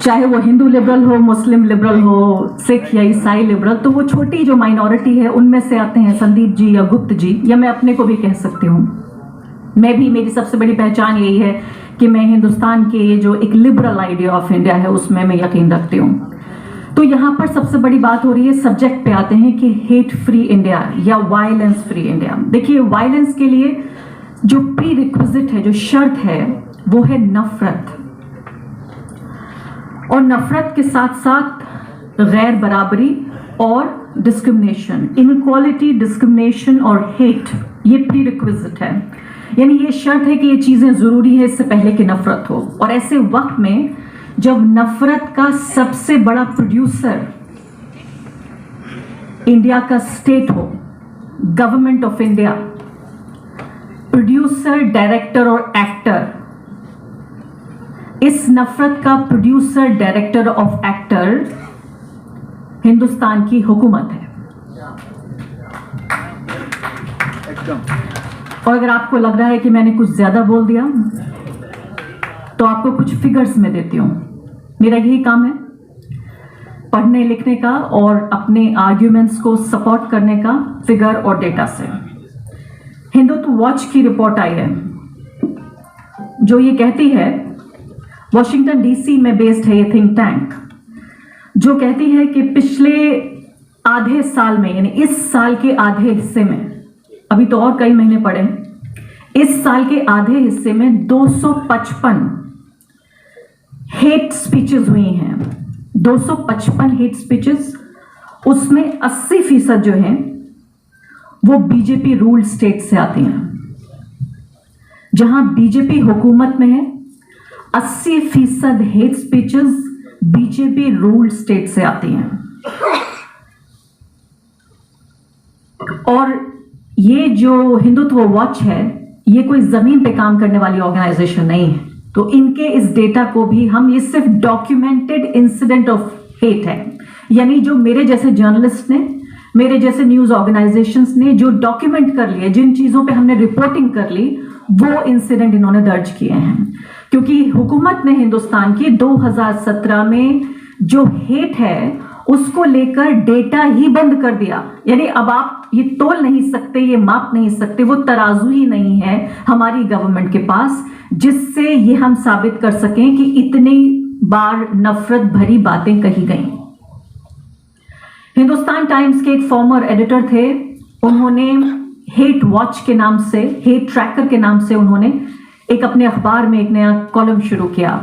चाहे वो हिंदू लिबरल हो, मुस्लिम लिबरल हो, सिख या ईसाई लिबरल, तो वो छोटी जो माइनॉरिटी है उनमें से आते हैं संदीप जी या गुप्त जी, या मैं अपने को भी कह सकती हूँ। मैं भी, मेरी सबसे बड़ी पहचान यही है कि मैं हिंदुस्तान के जो एक लिबरल आइडिया ऑफ इंडिया है उसमें मैं यकीन रखती हूँ। तो यहाँ पर सबसे बड़ी बात हो रही है, सब्जेक्ट पे आते हैं कि हेट फ्री इंडिया या वायलेंस फ्री इंडिया। देखिए, वायलेंस के लिए जो प्री रिक्विजिट है, जो शर्त है, वो है नफरत, और नफरत के साथ साथ गैर बराबरी और डिस्क्रिमिनेशन, इनइक्वालिटी, डिस्क्रिमिनेशन और हेट, ये प्री रिक्विजिट है। यानी ये शर्त है कि ये चीजें जरूरी है इससे पहले कि नफरत हो। और ऐसे वक्त में जब नफरत का सबसे बड़ा प्रोड्यूसर इंडिया का स्टेट हो, government of India, producer, director और एक्टर, इस नफरत का producer, director of actor Hindustan की हुकूमत है। और अगर आपको लग रहा है कि मैंने कुछ ज्यादा बोल दिया तो आपको कुछ फिगर्स में देती हूं। मेरा यही काम है, पढ़ने लिखने का और अपने आर्ग्यूमेंट्स को सपोर्ट करने का फिगर और डेटा से। हिंदुत्व वॉच की रिपोर्ट आई है जो ये कहती है, वॉशिंगटन डीसी में बेस्ड है ये थिंक टैंक, जो कहती है कि पिछले आधे साल में, यानी इस साल के आधे हिस्से में, अभी तो और कई महीने पड़े, इस साल के आधे हिस्से में 255 हेट स्पीचेस हुई हैं। 255 हेट स्पीचेस, उसमें 80% जो हैं वो बीजेपी रूल्ड स्टेट से आती हैं। जहां बीजेपी हुकूमत में है, 80% hate speeches BJP ruled state से आती हैं। और ये जो हिंदुत्व वॉच है, ये कोई जमीन पे काम करने वाली ऑर्गेनाइजेशन नहीं है, तो इनके इस डेटा को भी हम, ये सिर्फ डॉक्यूमेंटेड इंसिडेंट ऑफ हेट है, यानी जो मेरे जैसे जर्नलिस्ट ने, मेरे जैसे न्यूज ऑर्गेनाइजेशंस ने जो डॉक्यूमेंट कर लिए, जिन चीजों पे हमने रिपोर्टिंग कर ली, वो इंसिडेंट इन्होंने दर्ज किए हैं। क्योंकि हुकूमत ने हिंदुस्तान की 2017 में जो हेट है उसको लेकर डेटा ही बंद कर दिया। यानी अब आप ये तोल नहीं सकते, ये माप नहीं सकते, वो तराजू ही नहीं है हमारी गवर्नमेंट के पास जिससे ये हम साबित कर सकें कि इतनी बार नफरत भरी बातें कही गई। हिंदुस्तान टाइम्स के एक फॉर्मर एडिटर थे, उन्होंने हेट वॉच के नाम से, हेट ट्रैकर के नाम से उन्होंने एक अपने अखबार में एक नया कॉलम शुरू किया।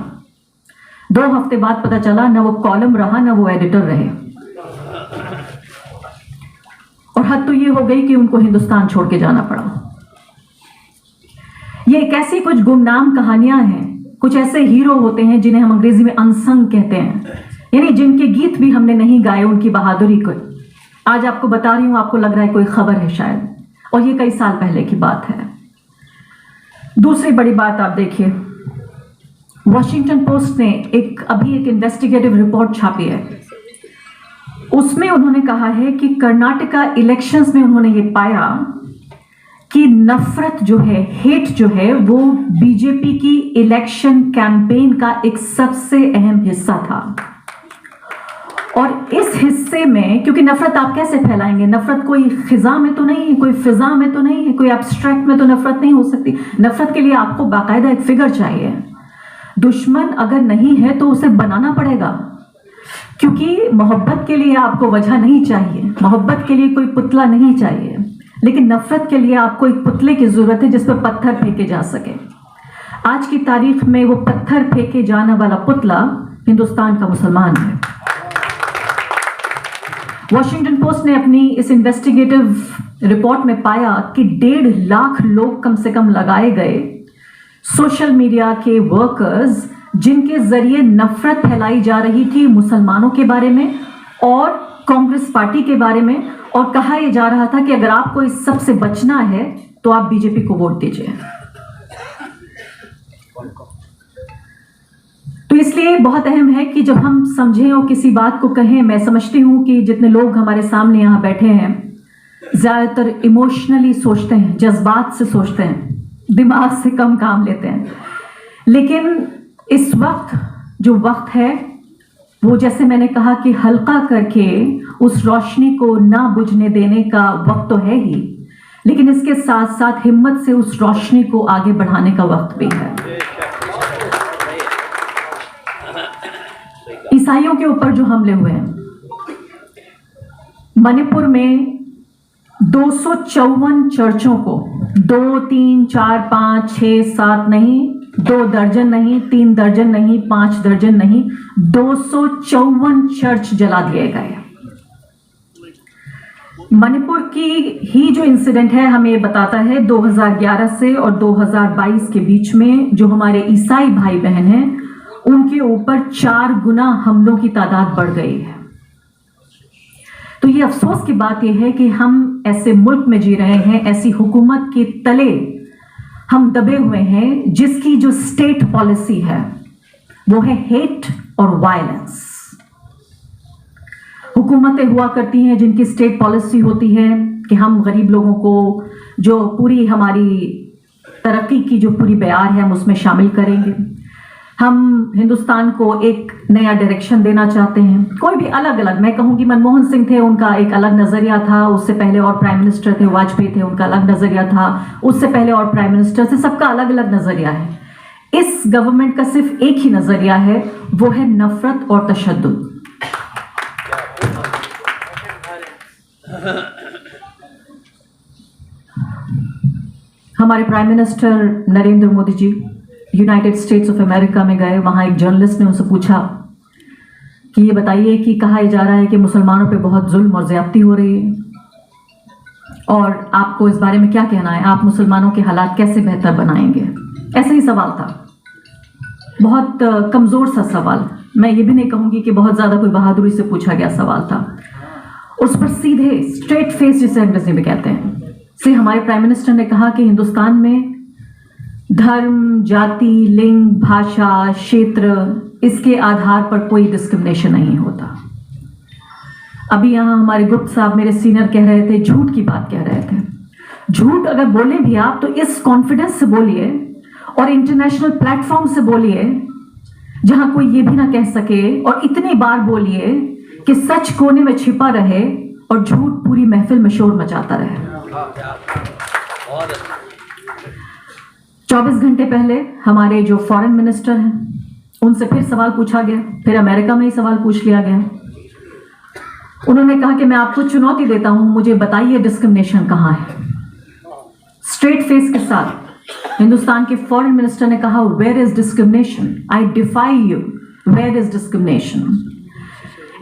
2 हफ्ते बाद पता चला न वो कॉलम रहा, न वो एडिटर रहे, और हद तो ये हो गई कि उनको हिंदुस्तान छोड़ के जाना पड़ा। ये एक ऐसी कुछ गुमनाम कहानियां हैं, कुछ ऐसे हीरो होते हैं जिन्हें हम अंग्रेजी में अनसंग कहते हैं, यानी जिनके गीत भी हमने नहीं गाए, उनकी बहादुरी को आज आपको बता रही हूं। आपको लग रहा है कोई खबर है शायद, और ये कई साल पहले की बात है। दूसरी बड़ी बात आप देखिए, वॉशिंगटन पोस्ट ने अभी एक इन्वेस्टिगेटिव रिपोर्ट छापी है, उसमें उन्होंने कहा है कि कर्नाटका इलेक्शंस में उन्होंने ये पाया कि नफरत जो है, हेट जो है, वो बीजेपी की इलेक्शन कैंपेन का एक सबसे अहम हिस्सा था। और इस हिस्से में, क्योंकि नफरत आप कैसे फैलाएंगे, नफरत कोई खिजा में तो नहीं है, कोई फिजा में तो नहीं है, कोई एब्स्ट्रैक्ट में तो नफरत नहीं हो सकती। नफरत के लिए आपको बाकायदा एक फिगर चाहिए। दुश्मन अगर नहीं है तो उसे बनाना पड़ेगा, क्योंकि मोहब्बत के लिए आपको वजह नहीं चाहिए, मोहब्बत के लिए कोई पुतला नहीं चाहिए, लेकिन नफरत के लिए आपको एक पुतले की जरूरत है जिस पर पत्थर फेंके जा सके। आज की तारीख में वो पत्थर फेंके जाने वाला पुतला हिंदुस्तान का मुसलमान है। वॉशिंगटन पोस्ट ने अपनी इस इन्वेस्टिगेटिव रिपोर्ट में पाया कि 1.5 लाख लोग कम से कम लगाए गए, सोशल मीडिया के वर्कर्स, जिनके जरिए नफरत फैलाई जा रही थी मुसलमानों के बारे में और कांग्रेस पार्टी के बारे में, और कहा यह जा रहा था कि अगर आपको इस सब से बचना है तो आप बीजेपी को वोट दीजिए। तो इसलिए बहुत अहम है कि जब हम समझें और किसी बात को कहें, मैं समझती हूं कि जितने लोग हमारे सामने यहां बैठे हैं ज्यादातर इमोशनली सोचते हैं, जज्बात से सोचते हैं, दिमाग से कम काम लेते हैं, लेकिन इस वक्त जो वक्त है वो जैसे मैंने कहा कि हल्का करके उस रोशनी को ना बुझने देने का वक्त तो है ही, लेकिन इसके साथ साथ हिम्मत से उस रोशनी को आगे बढ़ाने का वक्त भी है। ईसाइयों के ऊपर जो हमले हुए हैं, मणिपुर में 254 चर्चों को 2, 3, 4, 5, 6, 7 नहीं, 2 दर्जन नहीं, 3 दर्जन नहीं, 5 दर्जन नहीं, 254 चर्च जला दिए गए। मणिपुर की ही जो इंसिडेंट है हमें ये बताता है 2011 से और 2022 के बीच में जो हमारे ईसाई भाई बहन हैं उनके ऊपर 4 गुना हमलों की तादाद बढ़ गई है। तो ये अफसोस की बात यह है कि हम ऐसे मुल्क में जी रहे हैं, ऐसी हुकूमत के तले हम दबे हुए हैं जिसकी जो स्टेट पॉलिसी है वो है हेट और वायलेंस। हुकूमतें हुआ करती हैं जिनकी स्टेट पॉलिसी होती है कि हम गरीब लोगों को जो पूरी हमारी तरक्की की जो पूरी बयार है हम उसमें शामिल करेंगे। हम हिंदुस्तान को एक नया डायरेक्शन देना चाहते हैं। कोई भी अलग अलग, मैं कहूंगी मनमोहन सिंह थे, उनका एक अलग नजरिया था, उससे पहले और प्राइम मिनिस्टर थे वाजपेयी थे, उनका अलग नजरिया था, उससे पहले और प्राइम मिनिस्टर थे, सबका अलग अलग नजरिया है। इस गवर्नमेंट का सिर्फ एक ही नजरिया है, वो है नफरत और तशद्दुद। हमारे prime minister Narendra Modi ji United States of America में गए। वहां एक जर्नलिस्ट ने उनसे पूछा कि ये बताइए कि कहा जा रहा है कि मुसलमानों पे बहुत जुल्म और ज्यादती हो रही है और आपको इस बारे में क्या कहना है, आप मुसलमानों के हालात कैसे बेहतर बनाएंगे। ऐसा ही सवाल था, बहुत कमजोर सा सवाल। मैं ये भी नहीं कहूंगी कि बहुत ज्यादा कोई बहादुरी से पूछा गया सवाल था। उस पर सीधे स्ट्रेट फेस जिसे अंग्रेजी में कहते हैं से हमारे प्राइम मिनिस्टर ने कहा कि हिंदुस्तान में धर्म, जाति, लिंग, भाषा, क्षेत्र इसके आधार पर कोई डिस्क्रिमिनेशन नहीं होता। अभी यहां हमारे गुप्त साहब मेरे सीनियर कह रहे थे, झूठ की बात कह रहे थे। झूठ अगर बोले भी आप तो इस कॉन्फिडेंस से बोलिए और इंटरनेशनल प्लेटफॉर्म से बोलिए जहां कोई ये भी ना कह सके, और इतनी बार बोलिए कि सच कोने में छिपा रहे और झूठ पूरी महफिल में शोर मचाता रहे। 24 घंटे पहले हमारे जो फॉरेन मिनिस्टर हैं उनसे फिर सवाल पूछा गया, फिर अमेरिका में ही सवाल पूछ लिया गया। उन्होंने कहा कि मैं आपको चुनौती देता हूं, मुझे बताइए डिस्क्रिमिनेशन कहां है। स्ट्रेट फेस के साथ हिंदुस्तान के फॉरेन मिनिस्टर ने कहा, where is discrimination, I defy you, where is discrimination.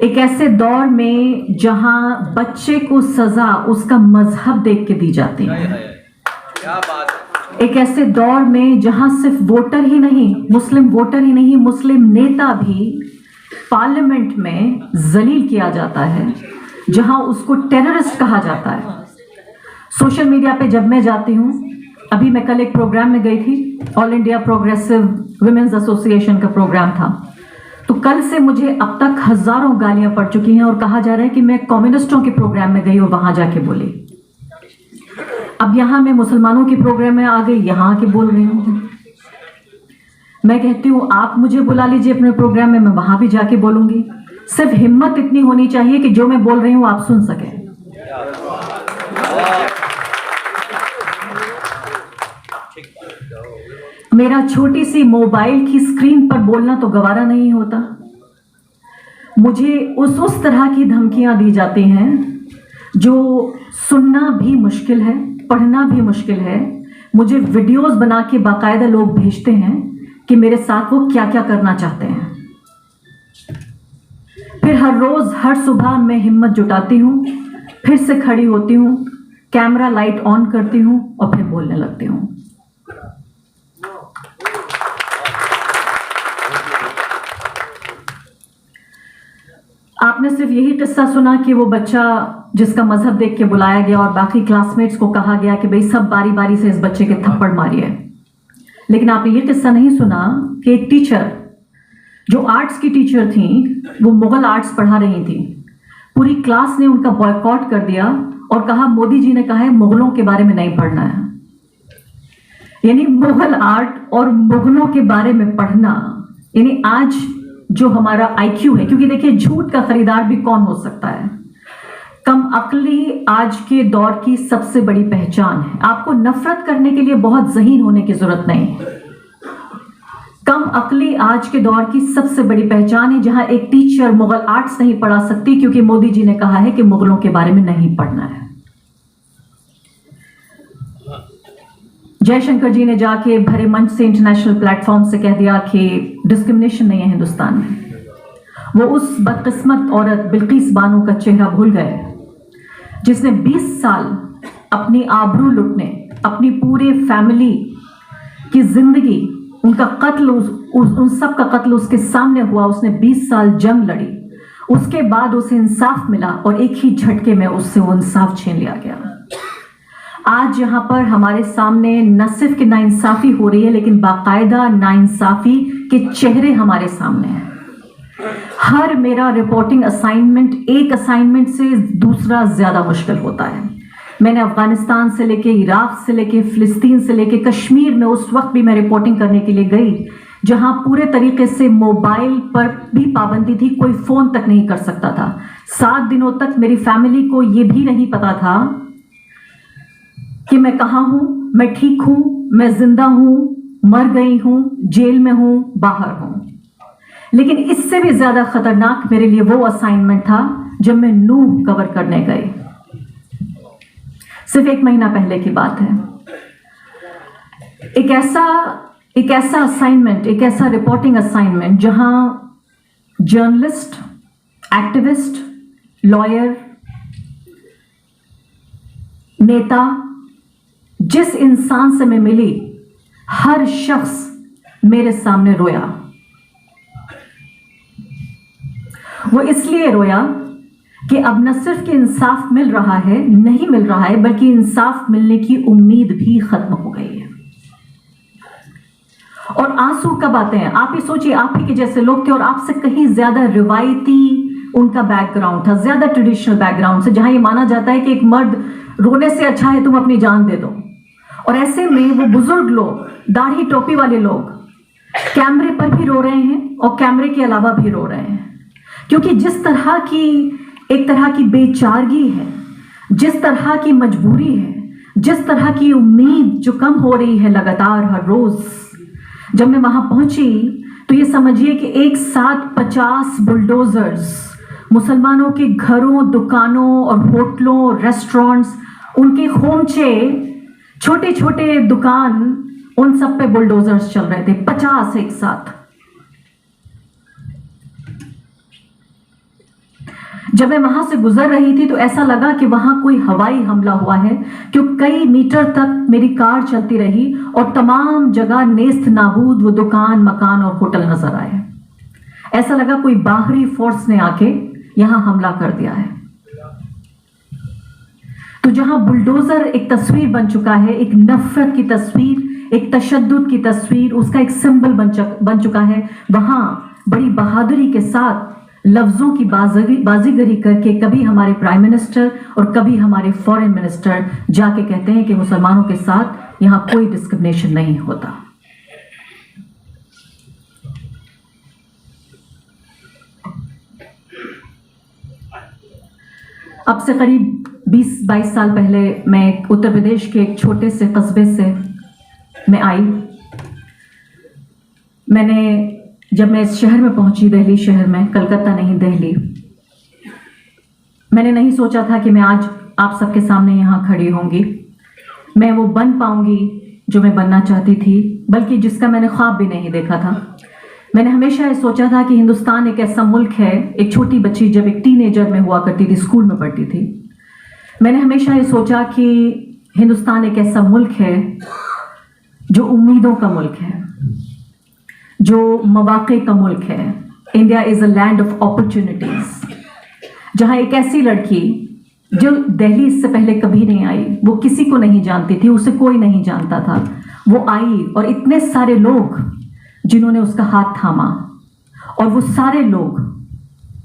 एक ऐसे दौर में जहां बच्चे को सजा उसका मजहब देख के दी जाती है, क्या बात है। एक ऐसे दौर में जहां सिर्फ वोटर ही नहीं, मुस्लिम वोटर ही नहीं, मुस्लिम नेता भी पार्लियामेंट में जलील किया जाता है, जहां उसको टेररिस्ट कहा जाता है। सोशल मीडिया पे जब मैं जाती हूं, अभी मैं कल एक प्रोग्राम में गई थी, all India progressive women's association का प्रोग्राम था, तो कल से मुझे अब तक हजारों गालियां पड़ चुकी हैं और कहा जा रहा है कि मैं कम्युनिस्टों के प्रोग्राम में गई और वहां जाके बोली। अब यहां मैं मुसलमानों के प्रोग्राम में आ गई, यहां आके बोल रही हूं। मैं कहती हूं आप मुझे बुला लीजिए अपने प्रोग्राम में, मैं वहां भी जाके बोलूंगी। सिर्फ हिम्मत इतनी होनी चाहिए कि जो मैं बोल रही हूं आप सुन सके। मेरा छोटी सी मोबाइल की स्क्रीन पर बोलना तो गवारा नहीं होता। मुझे उस तरह की धमकियां दी जाती हैं जो सुनना भी मुश्किल है, पढ़ना भी मुश्किल है। मुझे वीडियोस बना के बाकायदा लोग भेजते हैं कि मेरे साथ वो क्या क्या करना चाहते हैं। फिर हर रोज हर सुबह मैं हिम्मत जुटाती हूँ, फिर से खड़ी होती हूँ, कैमरा लाइट ऑन करती हूँ और फिर बोलने लगती हूँ। आपने सिर्फ यही किस्सा सुना कि वो बच्चा जिसका मजहब देख के बुलाया गया और बाकी क्लासमेट्स को कहा गया कि भाई सब बारी बारी से इस बच्चे के थप्पड़ मारिए, लेकिन आपने ये किस्सा नहीं सुना कि एक टीचर जो आर्ट्स की टीचर थी, वो मुगल आर्ट्स पढ़ा रही थी, पूरी क्लास ने उनका बॉयकॉट कर दिया और कहा मोदी जी ने कहा है मुगलों के बारे में नहीं पढ़ना है। यानी मुगल आर्ट और मुगलों के बारे में पढ़ना, यानी आज जो हमारा IQ है, क्योंकि देखिए झूठ का खरीदार भी कौन हो सकता है। कम अक्ली आज के दौर की सबसे बड़ी पहचान है। आपको नफरत करने के लिए बहुत ज़हीन होने की जरूरत नहीं है। कम अक्ली आज के दौर की सबसे बड़ी पहचान है, जहां एक टीचर मुगल आर्ट्स नहीं पढ़ा सकती क्योंकि मोदी जी ने कहा है कि मुगलों के बारे में नहीं पढ़ना है। जयशंकर जी ने जाके भरे मंच से, इंटरनेशनल प्लेटफॉर्म से कह दिया कि डिस्क्रिमिनेशन नहीं है हिंदुस्तान में। वो उस बदकिस्मत औरत बिल्किस बानो का चेहरा भूल गए जिसने 20 साल अपनी आबरू लुटने, अपनी पूरे फैमिली की जिंदगी, उनका कत्ल, उन सब का कत्ल उसके सामने हुआ। उसने 20 साल जंग लड़ी, उसके बाद उसे इंसाफ मिला और एक ही झटके में उससे वो इंसाफ छीन लिया गया। आज यहाँ पर हमारे सामने न सिर्फ कि नाइंसाफी हो रही है, लेकिन बाकायदा नाइंसाफी के चेहरे हमारे सामने हैं। हर मेरा रिपोर्टिंग असाइनमेंट एक असाइनमेंट से दूसरा ज्यादा मुश्किल होता है। मैंने अफगानिस्तान से लेके, इराक से लेके, फिलिस्तीन से लेके, कश्मीर में उस वक्त भी मैं रिपोर्टिंग करने के लिए गई जहां पूरे तरीके से मोबाइल पर भी पाबंदी थी, कोई फोन तक नहीं कर सकता था। 7 दिनों तक मेरी फैमिली को यह भी नहीं पता था कि मैं कहां हूं, मैं ठीक हूं, मैं जिंदा हूं, मर गई हूं, जेल में हूं, बाहर हूं। लेकिन इससे भी ज्यादा खतरनाक मेरे लिए वो असाइनमेंट था जब मैं नूह कवर करने गई। सिर्फ 1 महीना पहले की बात है। एक ऐसा असाइनमेंट, एक ऐसा रिपोर्टिंग असाइनमेंट जहां जर्नलिस्ट, एक्टिविस्ट, लॉयर, नेता, जिस इंसान से मैं मिली, हर शख्स मेरे सामने रोया। वो इसलिए रोया कि अब न सिर्फ कि इंसाफ मिल रहा है, नहीं मिल रहा है, बल्कि इंसाफ मिलने की उम्मीद भी खत्म हो गई है। और आंसू कब आते हैं? आप ही सोचिए, आप ही के जैसे लोग थे और आपसे कहीं ज्यादा रिवायती उनका बैकग्राउंड था, ज्यादा ट्रेडिशनल बैकग्राउंड से, जहां ये माना जाता है कि एक मर्द रोने से अच्छा है तुम अपनी जान दे दो। और ऐसे में वो बुजुर्ग लोग, दाढ़ी टोपी वाले लोग कैमरे पर भी रो रहे हैं और कैमरे के अलावा भी रो रहे हैं, क्योंकि जिस तरह की एक तरह की बेचारगी है, जिस तरह की मजबूरी है, जिस तरह की उम्मीद जो कम हो रही है लगातार हर रोज। जब मैं वहां पहुंची तो ये समझिए कि एक साथ 50 बुलडोजर्स मुसलमानों के घरों, दुकानों और होटलों, रेस्टोरेंट्स, उनके खोमचे, छोटे छोटे दुकान, उन सब पे बुलडोजर्स चल रहे थे, 50 एक साथ। जब मैं वहां से गुजर रही थी तो ऐसा लगा कि वहां कोई हवाई हमला हुआ है, क्योंकि कई मीटर तक मेरी कार चलती रही और तमाम जगह नेस्त नाबूद वो दुकान, मकान और होटल नजर आए। ऐसा लगा कोई बाहरी फोर्स ने आके यहां हमला कर दिया है। तो जहां बुलडोजर एक तस्वीर बन चुका है, एक नफरत की तस्वीर, एक तशद्दुद की तस्वीर, उसका एक सिंबल बन चुका है, वहां बड़ी बहादुरी के साथ लफ्जों की बाजीगरी करके कभी हमारे प्राइम मिनिस्टर और कभी हमारे फॉरेन मिनिस्टर जाके कहते हैं कि मुसलमानों के साथ यहां कोई डिस्क्रिमिनेशन नहीं होता। अब से करीब 20-22 साल पहले मैं उत्तर प्रदेश के एक छोटे से कस्बे से मैं आई। जब मैं इस शहर में पहुंची, दिल्ली शहर में, कलकत्ता नहीं दिल्ली, मैंने नहीं सोचा था कि मैं आज आप सबके सामने यहाँ खड़ी होंगी, मैं वो बन पाऊंगी जो मैं बनना चाहती थी, बल्कि जिसका मैंने ख्वाब भी नहीं देखा था। मैंने हमेशा ये सोचा था कि हिंदुस्तान एक ऐसा मुल्क है, एक छोटी बच्ची जब एक टीनेजर में हुआ करती थी, स्कूल में पढ़ती थी, मैंने हमेशा ये सोचा कि हिंदुस्तान एक ऐसा मुल्क है जो उम्मीदों का मुल्क है, जो मौके का मुल्क है। India is a land of opportunities, जहां एक ऐसी लड़की जो दिल्ली इससे पहले कभी नहीं आई, वो किसी को नहीं जानती थी, उसे कोई नहीं जानता था, वो आई और इतने सारे लोग जिन्होंने उसका हाथ थामा, और वो सारे लोग,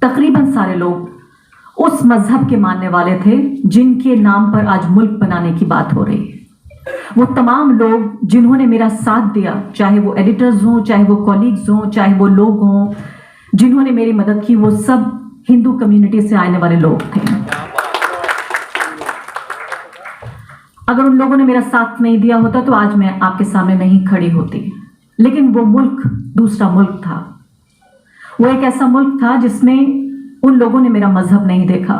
तकरीबन सारे लोग उस मजहब के मानने वाले थे जिनके नाम पर आज मुल्क बनाने की बात हो रही है। वो तमाम लोग जिन्होंने मेरा साथ दिया, चाहे वो एडिटर्स हों, चाहे वो कॉलीग्स हों, चाहे वो लोग हों जिन्होंने मेरी मदद की वो सब हिंदू कम्युनिटी से आने वाले लोग थे। अगर उन लोगों ने मेरा साथ नहीं दिया होता तो आज मैं आपके सामने नहीं खड़ी होती। लेकिन वो मुल्क दूसरा मुल्क था। वो एक ऐसा मुल्क था जिसमें उन लोगों ने मेरा मजहब नहीं देखा,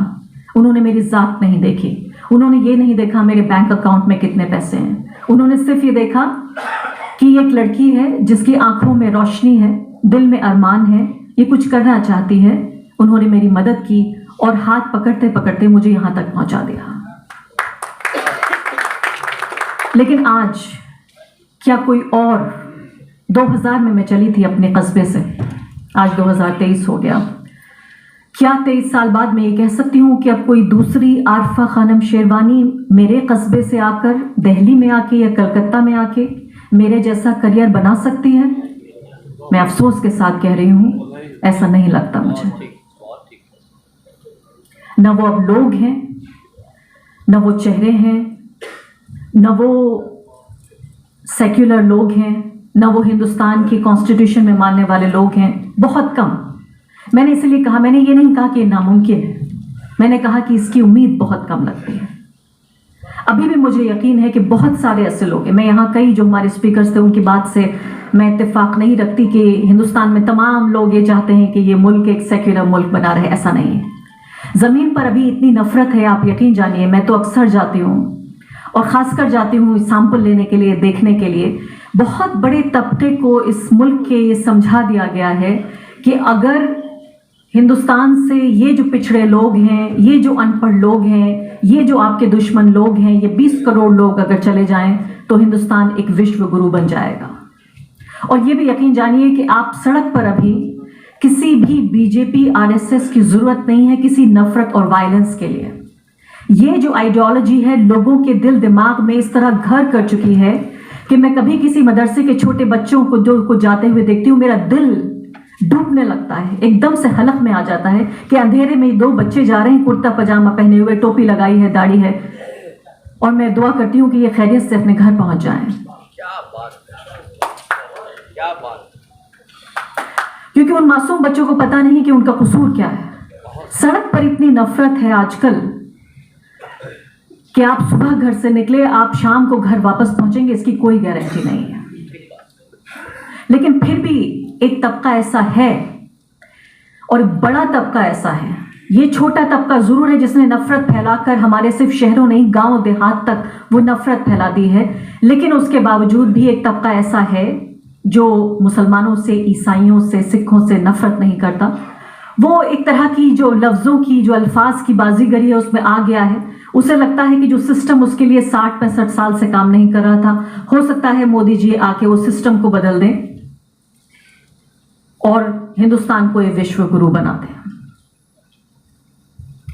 उन्होंने मेरी जात नहीं देखी, उन्होंने ये नहीं देखा मेरे बैंक अकाउंट में कितने पैसे हैं। उन्होंने सिर्फ ये देखा कि एक लड़की है जिसकी आंखों में रोशनी है, दिल में अरमान है, ये कुछ करना चाहती है। उन्होंने मेरी मदद की और हाथ पकड़ते पकड़ते मुझे यहां तक पहुंचा दिया। लेकिन आज क्या कोई और 2000 में मैं चली थी अपने कस्बे से, आज 2023 हो गया। क्या 23 साल बाद मैं ये कह सकती हूँ कि अब कोई दूसरी आरफा खानम शेरवानी मेरे कस्बे से आकर दिल्ली में आके या कलकत्ता में आके मेरे जैसा करियर बना सकती है? मैं अफसोस के साथ कह रही हूँ, ऐसा नहीं लगता मुझे। न वो अब लोग हैं, न वो चेहरे हैं, न वो सेक्युलर लोग हैं, न वो हिंदुस्तान की कॉन्स्टिट्यूशन में मानने वाले लोग हैं, बहुत कम। मैंने इसलिए कहा, मैंने ये नहीं कहा कि नामुमकिन है, मैंने कहा कि इसकी उम्मीद बहुत कम लगती है। अभी भी मुझे यकीन है कि बहुत सारे ऐसे लोग हैं, मैं यहाँ कई जो हमारे स्पीकर्स थे उनकी बात से मैं इत्तेफाक नहीं रखती कि हिंदुस्तान में तमाम लोग ये चाहते हैं कि ये मुल्क एक सेक्युलर मुल्क बना रहे, ऐसा नहीं है। ज़मीन पर अभी इतनी नफरत है, आप यकीन जानिए। मैं तो अक्सर जाती हूँ और ख़ासकर जाती हूँ सैंपल लेने के लिए, देखने के लिए। बहुत बड़े तबके को इस मुल्क के ये समझा दिया गया है कि अगर हिंदुस्तान से ये जो पिछड़े लोग हैं, ये जो अनपढ़ लोग हैं, ये जो आपके दुश्मन लोग हैं, ये 20 करोड़ लोग अगर चले जाएं तो हिंदुस्तान एक विश्व गुरु बन जाएगा। और ये भी यकीन जानिए कि आप सड़क पर अभी किसी भी बीजेपी आरएसएस की जरूरत नहीं है किसी नफरत और वायलेंस के लिए। ये जो आइडियोलॉजी है लोगों के दिल दिमाग में इस तरह घर कर चुकी है कि मैं कभी किसी मदरसे के छोटे बच्चों को जो जाते हुए देखती हूँ, मेरा दिल डूबने लगता है, एकदम से हलक में आ जाता है कि अंधेरे में 2 बच्चे जा रहे हैं, कुर्ता पजामा पहने हुए, टोपी लगाई है, दाढ़ी है, और मैं दुआ करती हूँ कि ये खैरियत से अपने घर पहुंच जाएं। क्या बात, क्या बात। क्योंकि उन मासूम बच्चों को पता नहीं कि उनका कसूर क्या है। सड़क पर इतनी नफरत है आजकल कि आप सुबह घर से निकले, आप शाम को घर वापस पहुंचेंगे, इसकी कोई गारंटी नहीं है। लेकिन फिर भी एक तबका ऐसा है और बड़ा तबका ऐसा है, ये छोटा तबका जरूर है जिसने नफरत फैलाकर हमारे सिर्फ शहरों नहीं गांव देहात तक वो नफरत फैला दी है। लेकिन उसके बावजूद भी एक तबका ऐसा है जो मुसलमानों से, ईसाइयों से, सिखों से नफरत नहीं करता। वो एक तरह की जो लफ्जों की, जो अल्फाज की बाजीगरी है उसमें आ गया है। उसे लगता है कि जो सिस्टम उसके लिए 60-65 साल से काम नहीं कर रहा था, हो सकता है मोदी जी आके वो सिस्टम को बदल दें और हिंदुस्तान को एक विश्व गुरु बना दें।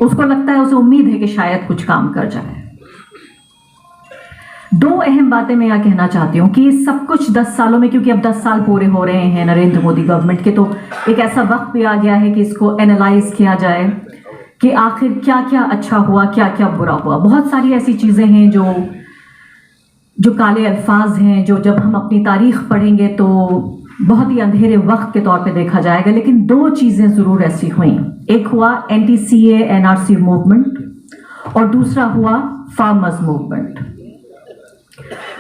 उसको लगता है, उसे उम्मीद है कि शायद कुछ काम कर जाए। 2 अहम बातें मैं यह कहना चाहती हूं कि सब कुछ 10 सालों में, क्योंकि अब 10 साल पूरे हो रहे हैं नरेंद्र मोदी गवर्नमेंट के, तो एक ऐसा वक्त भी आ गया है कि इसको एनालाइज किया जाए कि आखिर क्या क्या अच्छा हुआ, क्या क्या बुरा हुआ। बहुत सारी ऐसी चीजें हैं जो काले अल्फाज हैं, जो जब हम अपनी तारीख पढ़ेंगे तो बहुत ही अंधेरे वक्त के तौर पे देखा जाएगा। लेकिन 2 चीजें जरूर ऐसी हुई। एक हुआ एंटी-सीए एनआरसी मूवमेंट और दूसरा हुआ फार्मर्स मूवमेंट,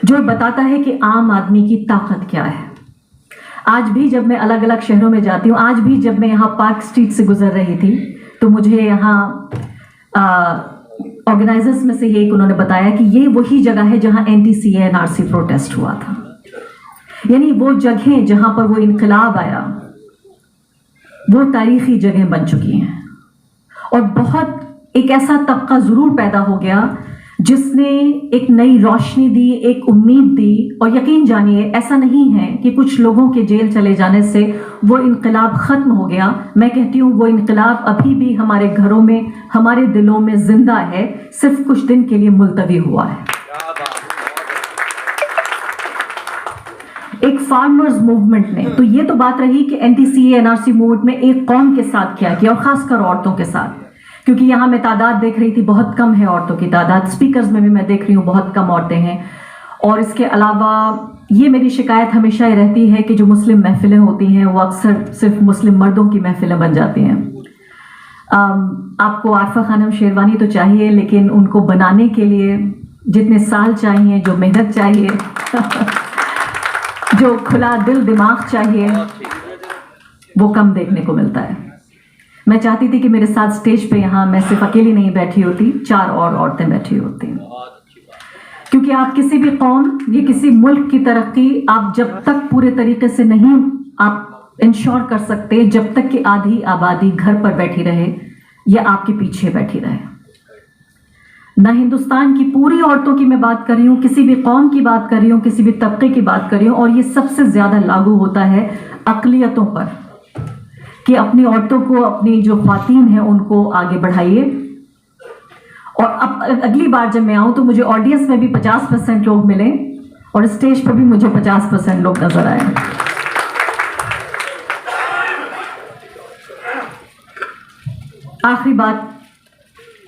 जो बताता है कि आम आदमी की ताकत क्या है। आज भी जब मैं अलग अलग शहरों में जाती हूँ, आज भी जब मैं यहाँ पार्क स्ट्रीट से गुजर रही थी तो मुझे यहाँ ऑर्गेनाइजर्स में से एक उन्होंने बताया कि ये वही जगह है जहाँ एंटी-सीए एनआरसी प्रोटेस्ट हुआ था। यानी वो जगह जहां पर वो इनकलाब आया वो तारीखी जगह बन चुकी हैं। और बहुत एक ऐसा तबका जरूर पैदा हो गया जिसने एक नई रोशनी दी, एक उम्मीद दी। और यकीन जानिए ऐसा नहीं है कि कुछ लोगों के जेल चले जाने से वो इनकलाब खत्म हो गया। मैं कहती हूँ वो इनकलाब अभी भी हमारे घरों में, हमारे दिलों में जिंदा है, सिर्फ कुछ दिन के लिए मुलतवी हुआ है। एक फार्मर्स मूवमेंट ने, तो ये तो बात रही कि एंटी-सीए एनआरसी मूवमेंट में एक कौम के साथ क्या किया, और खासकर औरतों के साथ, क्योंकि यहाँ मैं तादाद देख रही थी बहुत कम है औरतों की तादाद। स्पीकर्स में भी मैं देख रही हूँ बहुत कम औरतें हैं। और इसके अलावा ये मेरी शिकायत हमेशा ही रहती है कि जो मुस्लिम महफिलें होती हैं वो अक्सर सिर्फ मुस्लिम मर्दों की महफिलें बन जाती हैं। आपको आरफा खानम शेरवानी तो चाहिए, लेकिन उनको बनाने के लिए जितने साल चाहिए, जो मेहनत चाहिए जो खुला दिल दिमाग चाहिए, वो कम देखने को मिलता है। मैं चाहती थी कि मेरे साथ स्टेज पे यहाँ मैं सिर्फ अकेली नहीं बैठी होती, 4 और औरतें बैठी होती। क्योंकि आप किसी भी कौम या किसी मुल्क की तरक्की आप जब तक पूरे तरीके से नहीं आप इंश्योर कर सकते, जब तक कि आधी आबादी घर पर बैठी रहे या आपके पीछे बैठी रहे। ना हिंदुस्तान की पूरी औरतों की मैं बात कर रही हूँ, किसी भी कौम की बात कर रही हूँ, किसी भी तबके की बात कर रही हूँ, और ये सबसे ज्यादा लागू होता है अक़लियतों पर कि अपनी औरतों को, अपनी जो ख्वातीन हैं उनको आगे बढ़ाइए। और अब अगली बार जब मैं आऊं तो मुझे ऑडियंस में भी 50% लोग मिले और स्टेज पर भी मुझे 50% लोग नजर आए। आखिरी बात,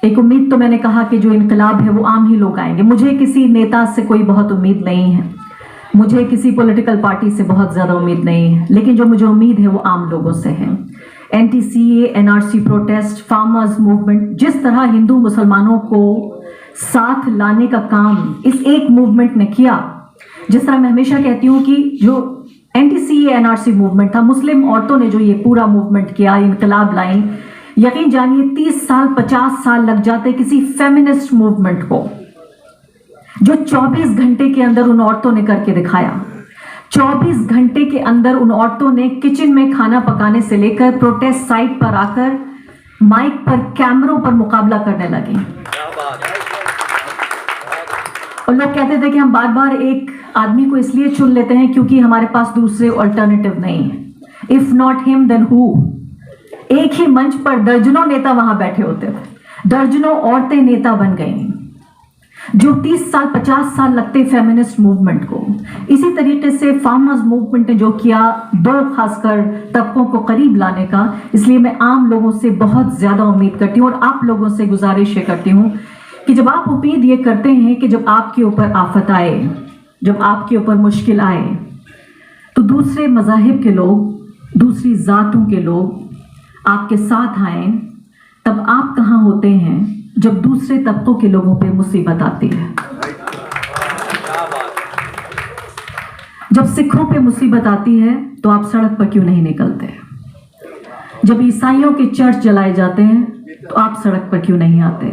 एक उम्मीद तो मैंने कहा कि जो इनकलाब है वो आम ही लोग आएंगे। मुझे किसी नेता से कोई बहुत उम्मीद नहीं है, मुझे किसी पॉलिटिकल पार्टी से बहुत ज्यादा उम्मीद नहीं है, लेकिन जो मुझे उम्मीद है वो आम लोगों से है। NTCA, NRC protest, farmers movement, जिस तरह हिंदू मुसलमानों को साथ लाने का काम इस एक मूवमेंट ने किया, जिस तरह मैं हमेशा कहती हूँ कि जो NTCA, NRC मूवमेंट था, मुस्लिम औरतों ने जो ये पूरा मूवमेंट किया, इनकलाब लाई, यकीन जानिए 30 साल 50 साल लग जाते किसी फेमिनिस्ट मूवमेंट को, जो 24 घंटे के अंदर उन औरतों ने करके दिखाया। 24 घंटे के अंदर उन औरतों ने किचन में खाना पकाने से लेकर प्रोटेस्ट साइट पर आकर माइक पर, कैमरों पर मुकाबला करने लगी। और लोग कहते थे कि हम बार बार एक आदमी को इसलिए चुन लेते हैं क्योंकि हमारे पास दूसरे अल्टरनेटिव नहीं है। If not him then who. एक ही मंच पर दर्जनों नेता वहां बैठे होते थे, दर्जनों औरतें नेता बन गई, जो 30 साल 50 साल लगते फेमिनिस्ट मूवमेंट को। इसी तरीके से फार्मर्स मूवमेंट ने जो किया, दो खासकर तबकों को करीब लाने का। इसलिए मैं आम लोगों से बहुत ज्यादा उम्मीद करती हूँ और आप लोगों से गुजारिश ये करती हूँ कि जब आप उम्मीद ये करते हैं कि जब आपके ऊपर आफत आए, जब आपके ऊपर मुश्किल आए, तो दूसरे मज़ाहिब के लोग, दूसरी जातों के लोग आपके साथ आए, तब आप कहाँ होते हैं जब दूसरे तबकों के लोगों पे मुसीबत आती है। जब सिखों पे मुसीबत आती है तो आप सड़क पर क्यों नहीं निकलते? जब ईसाइयों के चर्च जलाए जाते हैं तो आप सड़क पर क्यों नहीं आते?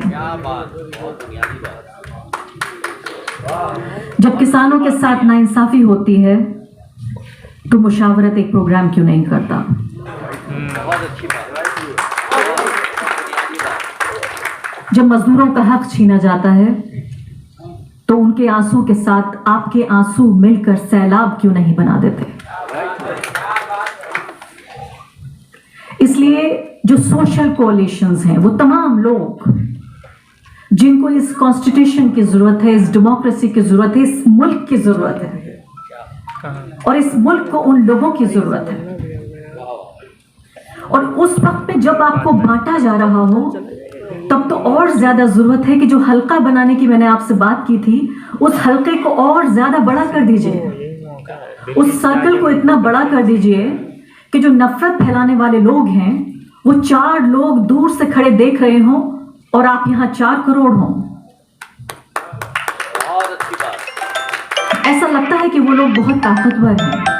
जब किसानों के साथ नाइंसाफी होती है तो मुशावरत एक प्रोग्राम क्यों नहीं करता? बहुत अच्छी बात। जब मजदूरों का हक छीना जाता है तो उनके आंसू के साथ आपके आंसू मिलकर सैलाब क्यों नहीं बना देते? इसलिए जो सोशल कोalitions हैं, वो तमाम लोग जिनको इस कॉन्स्टिट्यूशन की जरूरत है, इस डेमोक्रेसी की जरूरत है, इस मुल्क की जरूरत है, और इस मुल्क को उन लोगों की जरूरत है। और उस वक्त पे जब आपको बांटा जा रहा हो, तब तो और ज्यादा जरूरत है कि जो हल्का बनाने की मैंने आपसे बात की थी, उस हल्के को और ज्यादा बड़ा कर दीजिए, उस सर्कल को इतना बड़ा कर दीजिए कि जो नफरत फैलाने वाले लोग हैं वो 4 लोग दूर से खड़े देख रहे हों और आप यहां 4 करोड़ हों। बहुत अच्छी बात। ऐसा लगता है कि वो लोग बहुत ताकतवर हैं।